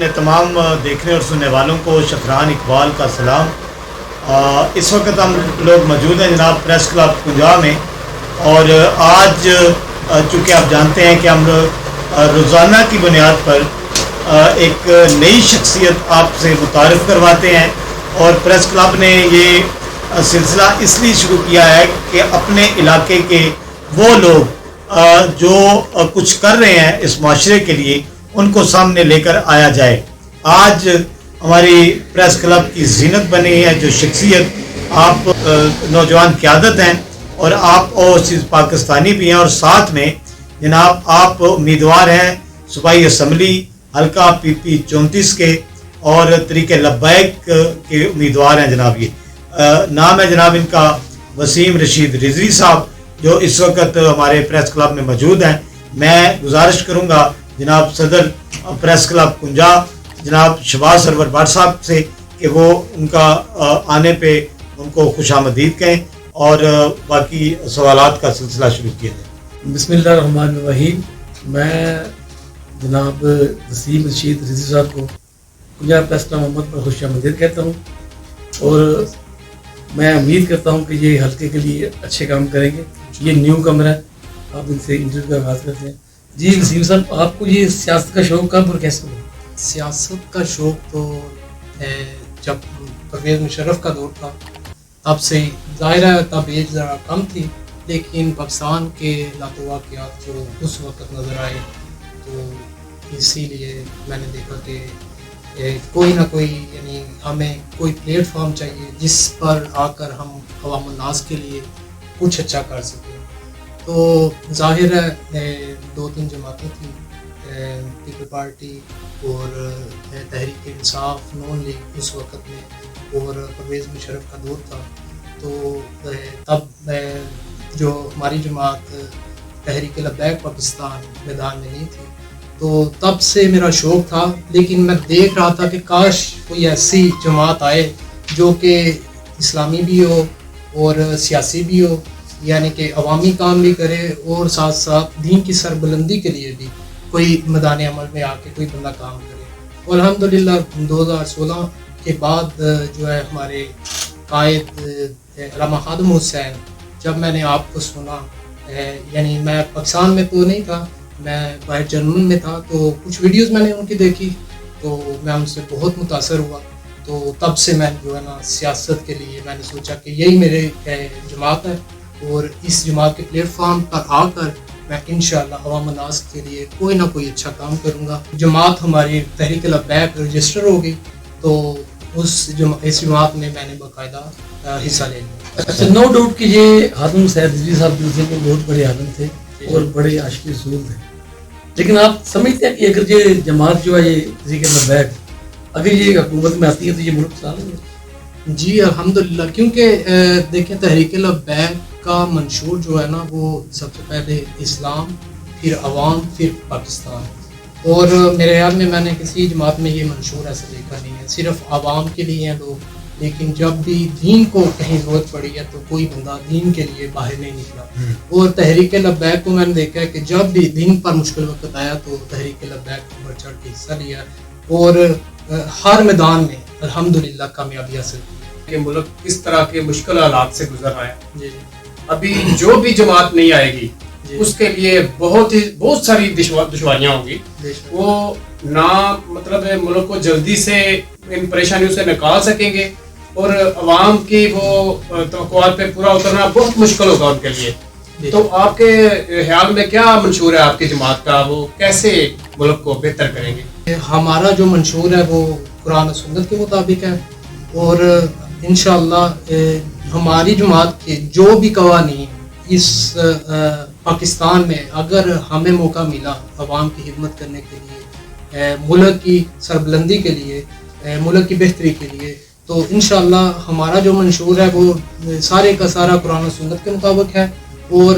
اپنے تمام دیکھنے اور سننے والوں کو شفران اقبال کا سلام۔ اس وقت ہم لوگ موجود ہیں جناب پریس کلب کنجا میں، اور آج چونکہ آپ جانتے ہیں کہ ہم روزانہ کی بنیاد پر ایک نئی شخصیت آپ سے متعارف کرواتے ہیں، اور پریس کلب نے یہ سلسلہ اس لیے شروع کیا ہے کہ اپنے علاقے کے وہ لوگ جو کچھ کر رہے ہیں اس معاشرے کے لیے ان کو سامنے لے کر آیا جائے۔ آج ہماری پریس کلب کی زینت بنی ہے جو شخصیت آپ نوجوان قیادت ہیں، اور آپ اوورسیز پاکستانی بھی ہیں، اور ساتھ میں جناب آپ امیدوار ہیں صوبائی اسمبلی حلقہ پی پی 34 کے، اور طریق لبیک کے امیدوار ہیں جناب۔ یہ نام ہے جناب ان کا وسیم رشید رضوی صاحب، جو اس وقت ہمارے پریس کلب میں موجود ہیں۔ میں گزارش کروں گا جناب صدر پریس کلب کنجا جناب شہباز سرور بٹ صاحب سے کہ وہ ان کا آنے پہ ان کو خوش آمدید کہیں اور باقی سوالات کا سلسلہ شروع کیا جائے۔ بسم اللہ الرحمن الرحیم۔ میں جناب وسیم رشید رضوی صاحب کو کنجا پریس کلب محمد پر خوش آمدید کہتا ہوں، اور میں امید کرتا ہوں کہ یہ حلقے کے لیے اچھے کام کریں گے۔ یہ نیو کمر ہے، آپ ان سے انٹرویو کا آغاز کرتے ہیں۔ جی وسیم صاحب، آپ کو یہ سیاست کا شوق کب اور کیسے ہوا؟ سیاست کا شوق تو جب پرویز مشرف کا دور تھا تب سے، ظاہر ہے تب ایج ذرا کم تھی، لیکن پاکستان کے واقعات جو اس وقت نظر آئے تو اسی لیے میں نے دیکھا کہ کوئی نہ کوئی، یعنی ہمیں کوئی پلیٹ فارم چاہیے جس پر آ کر ہم عوام الناس کے لیے کچھ اچھا کر سکیں۔ تو ظاہر ہے 2-3 جماعتیں تھیں، پیپل پارٹی اور تحریک انصاف، نون لیگ اس وقت میں، اور پرویز مشرف کا دور تھا۔ تو تب جو ہماری جماعت تحریک لبیک پاکستان میدان میں نہیں تھی، تو تب سے میرا شوق تھا، لیکن میں دیکھ رہا تھا کہ کاش کوئی ایسی جماعت آئے جو کہ اسلامی بھی ہو اور سیاسی بھی ہو، یعنی کہ عوامی کام بھی کرے اور ساتھ ساتھ دین کی سربلندی کے لیے بھی کوئی میدان عمل میں آ کے کوئی بندہ کام کرے۔ اور الحمدللہ 2016 کے بعد جو ہے ہمارے قائد علامہ خادم حسین، جب میں نے آپ کو سنا، یعنی میں پاکستان میں تو نہیں تھا، میں باہر جرمن میں تھا، تو کچھ ویڈیوز میں نے ان کی دیکھی تو میں ان سے بہت متاثر ہوا۔ تو تب سے میں جو ہے نا سیاست کے لیے میں نے سوچا کہ یہی میرے جماعت ہے، اور اس جماعت کے پلیٹ فارم پر آ کر میں انشاءاللہ عوام الناس کے لیے کوئی نہ کوئی اچھا کام کروں گا۔ جماعت ہماری تحریک لبیک رجسٹر ہوگی تو اس جماعت میں نے باقاعدہ حصہ لے لیا۔ اچھا، نو ڈاؤٹ کہ یہ خادم حسین رضوی صاحب دوسرے میں بہت بڑے عالم تھے اور بڑے عاشق رسول تھے، لیکن آپ سمجھتے ہیں کہ اگر یہ جماعت جو ہے یہ تحریک لبیک اگر یہ حکومت میں آتی ہے تو یہ ملک چلا لیں گے؟ جی الحمدللہ، کیونکہ دیکھیں تحریک لبیک کا منشور جو ہے نا وہ سب سے پہلے اسلام، پھر عوام، پھر پاکستان، اور میرے خیال میں نے کسی جماعت میں یہ منشور ایسا دیکھا نہیں ہے۔ صرف عوام کے لیے ہیں لوگ، لیکن جب بھی دین کو کہیں ضرورت پڑی ہے تو کوئی بندہ دین کے لیے باہر نہیں نکلا۔ اور تحریک لبیک کو میں نے دیکھا ہے کہ جب بھی دین پر مشکل وقت آیا تو تحریک لبیک بڑھ چڑھ کے حصہ لیا، اور ہر میدان میں الحمدللہ کامیابی حاصل کی۔ کہ ملک کس طرح کے مشکل حالات سے گزر رہا ہے، جی ابھی جو بھی جماعت نہیں آئے گی جی اس کے لیے بہت ساری دشواریاں ہوں گی۔ وہ نہ مطلب ملک کو جلدی سے ان پریشانیوں سے نکال سکیں گے، اور عوام کی وہ توقعات پہ پورا اترنا بہت مشکل ہوگا ان کے لیے۔ تو آپ کے خیال میں کیا منشور ہے آپ کی جماعت کا، وہ کیسے ملک کو بہتر کریں گے؟ ہمارا جو منشور ہے وہ قرآن و سنت کے مطابق ہے، اور انشاءاللہ ہماری جماعت کے جو بھی قوانین اس پاکستان میں اگر ہمیں موقع ملا عوام کی خدمت کرنے کے لیے، ملک کی سربلندی کے لیے، ملک کی بہتری کے لیے، تو انشاءاللہ ہمارا جو منشور ہے وہ سارے کا سارا قرآن و سنت کے مطابق ہے، اور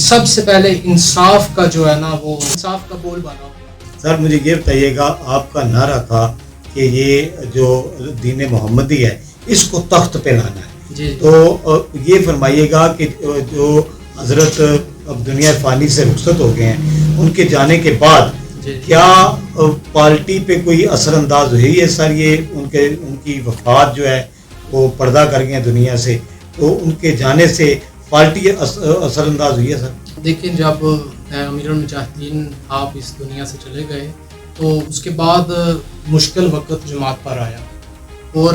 سب سے پہلے انصاف کا جو ہے نا وہ انصاف کا بول بالا ہوگا۔ سر مجھے یہ بتائیے گا، آپ کا نعرہ تھا کہ یہ جو دین محمدی ہے اس کو تخت پہ لانا ہے، جی تو یہ فرمائیے گا کہ جو حضرت اب دنیا فانی سے رخصت ہو گئے ہیں، ان کے جانے کے بعد کیا پارٹی پہ کوئی اثر انداز ہوئی ہے سر؟ یہ ان کی وفات جو ہے وہ پردہ کر گئے دنیا سے، تو ان کے جانے سے پارٹی اثر انداز ہوئی ہے سر؟ دیکھیں، جب امیر المجاہدین آپ اس دنیا سے چلے گئے تو اس کے بعد مشکل وقت جماعت پر آیا، اور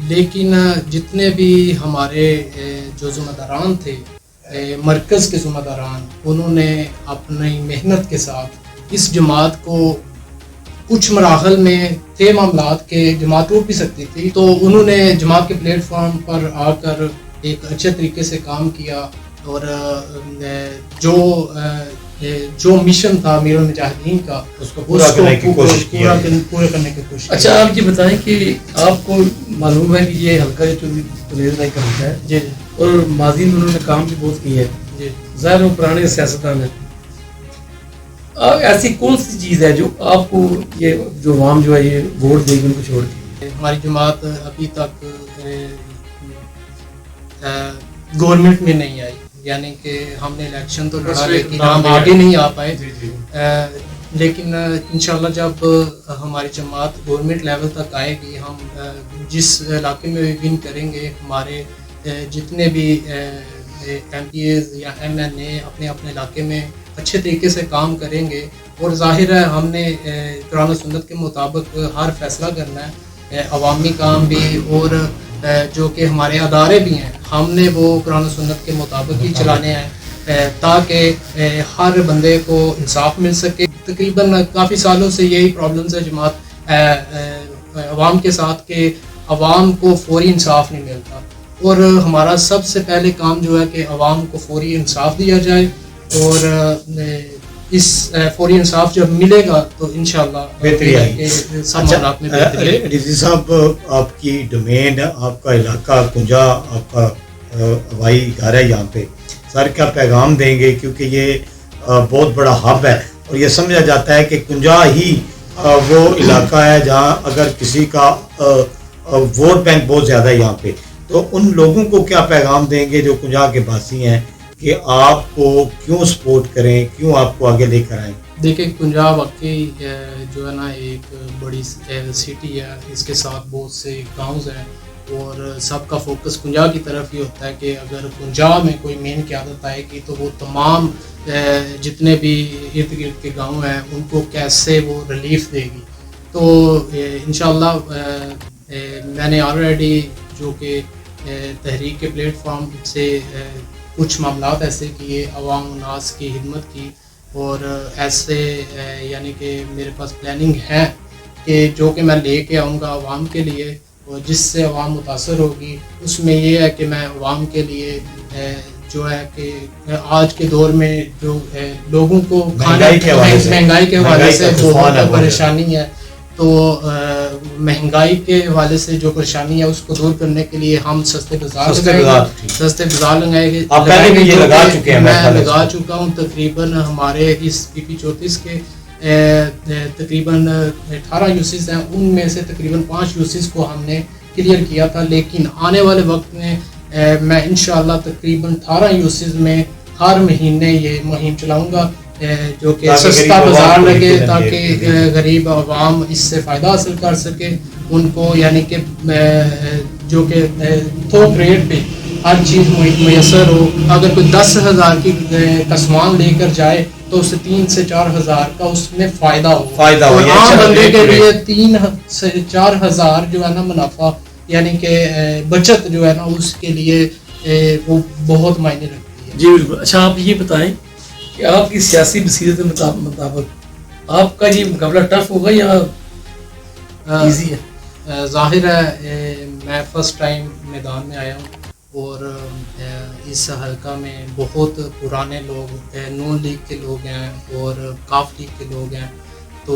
لیکن جتنے بھی ہمارے جو ذمہ داران تھے، مرکز کے ذمہ داران، انہوں نے اپنی محنت کے ساتھ اس جماعت کو، کچھ مراحل میں تھے معاملات کے جماعت ٹوٹ بھی سکتی تھی، تو انہوں نے جماعت کے پلیٹ فارم پر آ کر ایک اچھے طریقے سے کام کیا، اور جو مشن تھا امیر المجاہدین کا اس کو پورا کرنے کی کوشش کیا۔ اچھا، آپ یہ بتائیں کہ آپ کو معلوم ہے کہ یہ حلقہ چودھری پرویز بھائی کا حلقہ ہے جی، اور ماضی میں انہوں نے کام بھی بہت کیا ہے جی، ظاہر وہ پرانے سیاستدان ہیں، ایسی کون سی چیز ہے جو آپ کو یہ جو عوام جو ہے یہ ووٹ دے گی ان کو چھوڑ کے؟ ہماری جماعت ابھی تک گورنمنٹ میں نہیں آئی، یعنی کہ ہم نے الیکشن تو لڑا لیکن ہم آگے نہیں آ پائے، لیکن انشاءاللہ جب ہماری جماعت گورنمنٹ لیول تک آئے گی، ہم جس علاقے میں ون کریں گے، ہمارے جتنے بھی ایم پی ایز یا ایم این اے اپنے اپنے علاقے میں اچھے طریقے سے کام کریں گے، اور ظاہر ہے ہم نے قرآن و سنت کے مطابق ہر فیصلہ کرنا ہے، عوامی کام بھی اور جو کہ ہمارے ادارے بھی ہیں، ہم نے وہ قرآن و سنت کے مطابق ہی چلانے ہیں تاکہ ہر بندے کو انصاف مل سکے۔ تقریباً کافی سالوں سے یہی پرابلمز ہے جماعت عوام کے ساتھ کہ عوام کو فوری انصاف نہیں ملتا، اور ہمارا سب سے پہلے کام جو ہے کہ عوام کو فوری انصاف دیا جائے، اور اس فوری انصاف جب ملے گا تو انشاءاللہ بہتری آئے گی۔ سب معاملات میں بہتری آئے گی۔ رضوی صاحب، آپ کی ڈومین، آپ کا علاقہ کنجا، آپ کا ہوائی گھر ہے یہاں پہ، سر کیا پیغام دیں گے؟ کیونکہ یہ بہت بڑا ہب ہے اور یہ سمجھا جاتا ہے کہ کنجا ہی وہ علاقہ ہے جہاں اگر کسی کا ووٹ بینک بہت زیادہ ہے یہاں پہ، تو ان لوگوں کو کیا پیغام دیں گے جو کنجا کے باسی ہیں کہ آپ کو کیوں سپورٹ کریں، کیوں آپ کو آگے لے کر آئیں؟ دیکھیں، کنجا واقعی جو ہے نا ایک بڑی سٹی ہے، اس کے ساتھ بہت سے گاؤں ہیں، اور سب کا فوکس کنجا کی طرف ہی ہوتا ہے کہ اگر کنجا میں کوئی مین قیادت آئے گی تو وہ تمام جتنے بھی ارد گرد کے گاؤں ہیں ان کو کیسے وہ ریلیف دے گی۔ تو انشاءاللہ میں نے آلریڈی جو کہ تحریک کے پلیٹ فارم سے کچھ معاملات ایسے کیے، عوام الناس کی خدمت کی، اور ایسے یعنی کہ میرے پاس پلاننگ ہے کہ جو کہ میں لے کے آؤں گا عوام کے لیے، اور جس سے عوام متاثر ہوگی، اس میں یہ ہے کہ میں عوام کے لیے جو ہے کہ آج کے دور میں جو لوگوں کو مہنگائی کے حوالے سے بہت پریشانی ہے، تو مہنگائی کے حوالے سے جو پریشانی ہے اس کو دور کرنے کے لیے ہم سستے بازار لگائیں گے۔ میں لگا چکا ہوں تقریباً ہمارے اس پی پی 34 کے تقریباً 18 یوسز ہیں، ان میں سے تقریباً 5 یوسز کو ہم نے کلیئر کیا تھا، لیکن آنے والے وقت میں میں انشاءاللہ تقریباً 18 یوسز میں ہر مہینے یہ مہم چلاؤں گا جو کہ سستا بازار لگے تاکہ غریب عوام اس سے فائدہ حاصل کر سکے، ان کو یعنی کہ جو کہ تھوک ریٹ پہ ہر چیز میسر ہو۔ اگر کوئی 10,000 کی کا سامان لے کر جائے تو اسے 3 سے 4,000 کا اس میں فائدہ ہو، اور عام بندے کے لیے 3 سے 4,000 جو ہے نا منافع یعنی کہ بچت جو ہے نا اس کے لیے وہ بہت معنی رکھتی ہے۔ جی بالکل۔ اچھا، آپ یہ بتائیں کہ آپ کی سیاسی بصیرت کے مطابق آپ کا یہ مقابلہ ٹف ہوگا یا ایزی ہے؟ ظاہر ہے میں فرسٹ ٹائم میدان میں آیا ہوں، اور اس حلقہ میں بہت پرانے لوگ نون لیگ کے لوگ ہیں اور کاف لیگ کے لوگ ہیں، تو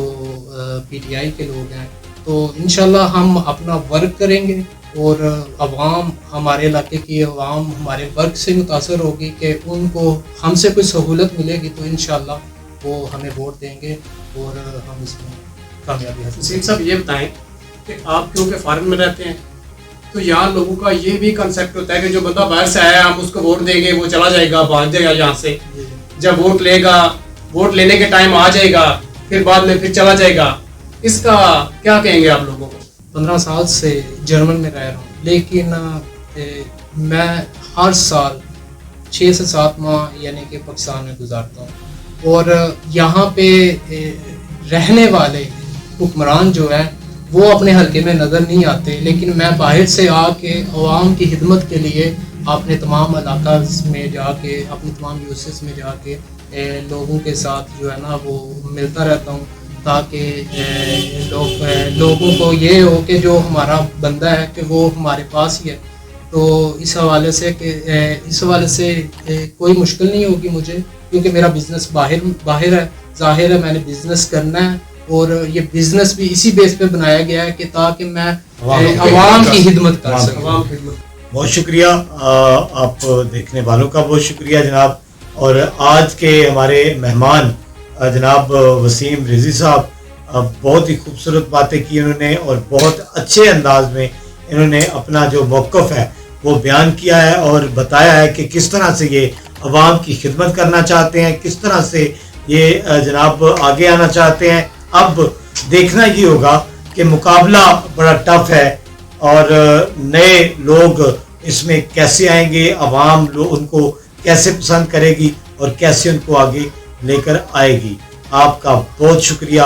پی ٹی آئی کے لوگ ہیں، تو انشاءاللہ ہم اپنا ورک کریں گے، اور عوام ہمارے علاقے کی عوام ہمارے ورک سے متاثر ہوگی کہ ان کو ہم سے کوئی سہولت ملے گی تو انشاءاللہ وہ ہمیں ووٹ دیں گے اور ہم اس میں کامیابی حاصل وسیم صاحب یہ بتائیں کہ آپ کیونکہ فارن میں رہتے ہیں تو یہاں لوگوں کا یہ بھی کنسیپٹ ہوتا ہے کہ جو بندہ باہر سے آیا ہم اس کو ووٹ دیں گے، وہ چلا جائے گا، بھاگ جائے گا یہاں سے، جب ووٹ لے گا، ووٹ لینے کے ٹائم آ جائے گا پھر بعد میں پھر چلا جائے گا، اس کا کیا کہیں گے آپ لوگوں کو؟ 15 سال سے جرمن میں رہ رہا ہوں، لیکن میں ہر سال 6 سے 7 ماہ یعنی کہ پاکستان میں گزارتا ہوں، اور یہاں پہ رہنے والے حکمران جو ہے وہ اپنے حلقے میں نظر نہیں آتے، لیکن میں باہر سے آ کے عوام کی خدمت کے لیے اپنے تمام علاقہ میں جا کے، اپنی تمام یوسس میں جا کے لوگوں کے ساتھ جو ہے نا وہ ملتا رہتا ہوں، تاکہ لوگوں کو یہ ہو کہ جو ہمارا بندہ ہے کہ وہ ہمارے پاس ہی ہے. تو اس حوالے سے کوئی مشکل نہیں ہوگی مجھے، کیونکہ میرا بزنس باہر ہے. ظاہر ہے میں نے بزنس کرنا ہے، اور یہ بزنس بھی اسی بیس پہ بنایا گیا ہے کہ تاکہ میں عوام کی خدمت کر سکوں. بہت شکریہ آپ دیکھنے والوں کا، بہت شکریہ جناب. اور آج کے ہمارے مہمان جناب وسیم رضوی صاحب بہت ہی خوبصورت باتیں کی انہوں نے، اور بہت اچھے انداز میں انہوں نے اپنا جو موقف ہے وہ بیان کیا ہے، اور بتایا ہے کہ کس طرح سے یہ عوام کی خدمت کرنا چاہتے ہیں، کس طرح سے یہ جناب آگے آنا چاہتے ہیں. اب دیکھنا یہ ہوگا کہ مقابلہ بڑا ٹف ہے، اور نئے لوگ اس میں کیسے آئیں گے، عوام ان کو کیسے پسند کرے گی اور کیسے ان کو آگے لے کر آئے گی. آپ کا بہت شکریہ.